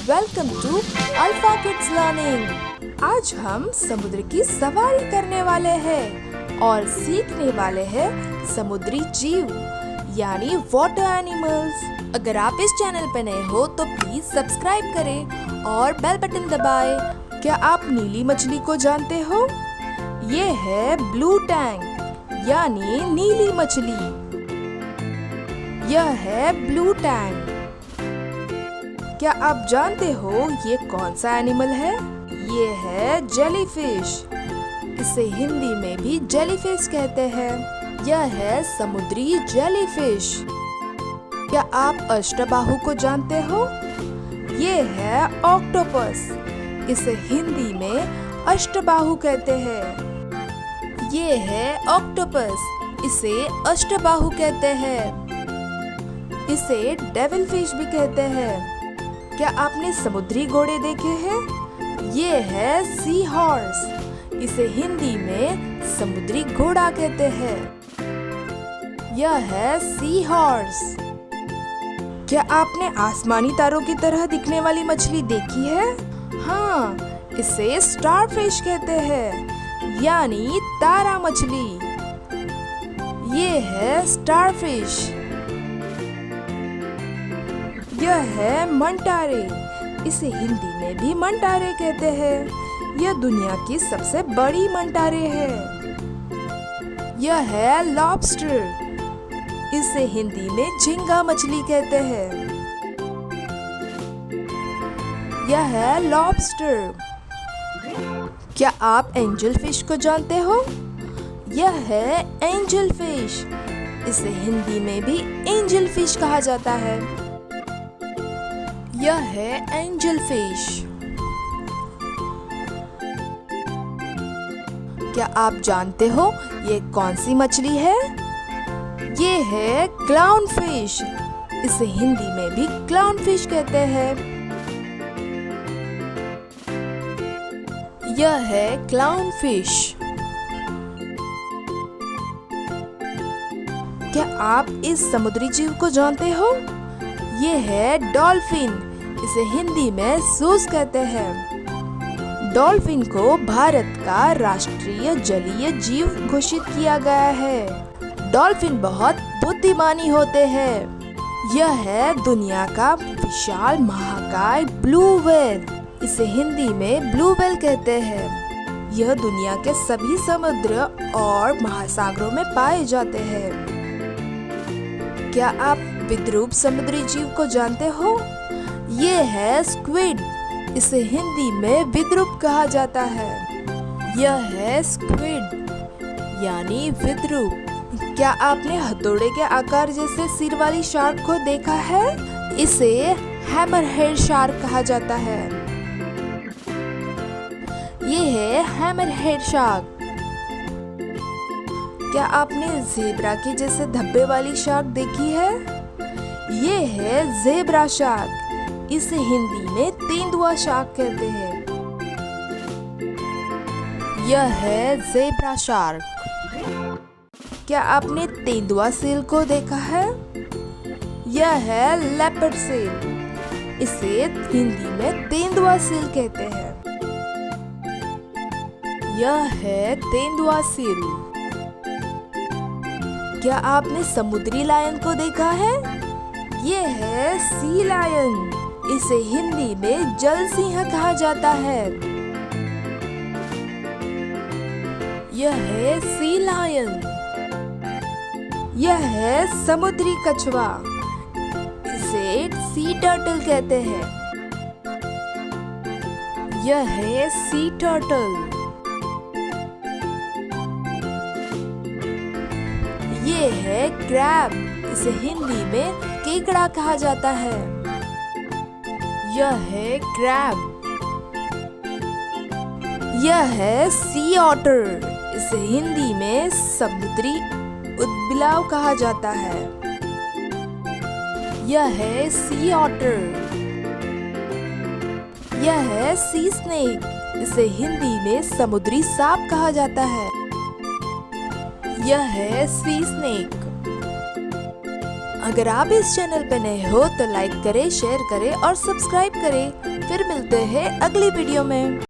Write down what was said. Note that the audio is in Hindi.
Welcome to alpha kids learning. आज हम समुद्र की सवारी करने वाले हैं और सीखने वाले हैं समुद्री जीव यानी वाटर एनिमल्स। अगर आप इस चैनल पे नए हो तो प्लीज सब्सक्राइब करें और बेल बटन दबाएं। क्या आप नीली मछली को जानते हो? ये है ब्लू टैंक यानी नीली मछली। यह है ब्लू टैंक। क्या आप जानते हो ये कौन सा एनिमल है? ये है जेलीफिश। इसे हिंदी में भी जेलीफिश कहते हैं। यह है समुद्री जेलीफिश। क्या आप अष्टबाहु को जानते हो? ये है ऑक्टोपस। इसे हिंदी में अष्टबाहु कहते हैं। ये है ऑक्टोपस। इसे अष्टबाहु कहते हैं। इसे डेविल फिश भी कहते हैं। क्या आपने समुद्री घोड़े देखे हैं? ये है सी हॉर्स। इसे हिंदी में समुद्री घोड़ा कहते हैं। यह है सी हॉर्स। क्या आपने आसमानी तारों की तरह दिखने वाली मछली देखी है? हाँ, इसे स्टार फिश कहते हैं यानी तारा मछली। ये है स्टार फिश। यह है मंटारे। इसे हिंदी में भी मंटारे कहते हैं। यह दुनिया की सबसे बड़ी मंटारे है। यह है लॉबस्टर। इसे हिंदी में झींगा मछली कहते हैं। यह है लॉबस्टर। क्या आप एंजल फिश को जानते हो? यह है एंजल फिश। इसे हिंदी में भी एंजल फिश कहा जाता है। यह है एंजल फिश। क्या आप जानते हो ये कौन सी मछली है? ये है क्लाउन फिश। इसे हिंदी में भी क्लाउन फिश कहते हैं। यह है क्लाउन फिश। क्या आप इस समुद्री जीव को जानते हो? ये है डॉल्फिन। इसे हिंदी में सूस कहते हैं। डॉल्फिन को भारत का राष्ट्रीय जलीय जीव घोषित किया गया है। डॉल्फिन बहुत बुद्धिमानी होते हैं। यह है दुनिया का विशाल महाकाय ब्लू व्हेल। इसे हिंदी में ब्लू व्हेल कहते हैं। यह दुनिया के सभी समुद्र और महासागरों में पाए जाते हैं। क्या आप विद्रूप समुद्री जीव को जानते हो? ये है स्क्विड। इसे हिंदी में विद्रूप कहा जाता है। यह है स्क्विड यानी विद्रूप। क्या आपने हथौड़े के आकार जैसे सिर वाली शार्क को देखा है? इसे हैमरहेड शार्क कहा जाता है। ये है हैमरहेड शार्क। क्या आपने ज़ेब्रा के जैसे धब्बे वाली शार्क देखी है? ये है ज़ेब्रा शार्क। इसे हिंदी में तेंदुआ शार्क कहते हैं। यह है ज़ेब्रा शार्क। क्या आपने तेंदुआ सील को देखा है? यह है लेपर्ड सील। इसे हिंदी में तेंदुआ सील कहते हैं। यह है तेंदुआ सील। क्या आपने समुद्री लायन को देखा है? ये है सी लायन। इसे हिंदी में जल सिंह कहा जाता है। यह है सी लायन। यह है समुद्री कछुआ। इसे सी टर्टल कहते हैं। यह है सी टर्टल। ये है क्रैब। इसे हिंदी में केकड़ा कहा जाता है। यह है क्रैब। यह है सी ऑटर। इसे हिंदी में समुद्री उदबिलाव कहा जाता है। यह है सी ऑटर। यह है सी स्नेक। इसे हिंदी में समुद्री सांप कहा जाता है। यह है सी स्नेक। अगर आप इस चैनल पे नए हो तो लाइक करें, शेयर करें और सब्सक्राइब करें। फिर मिलते हैं अगली वीडियो में।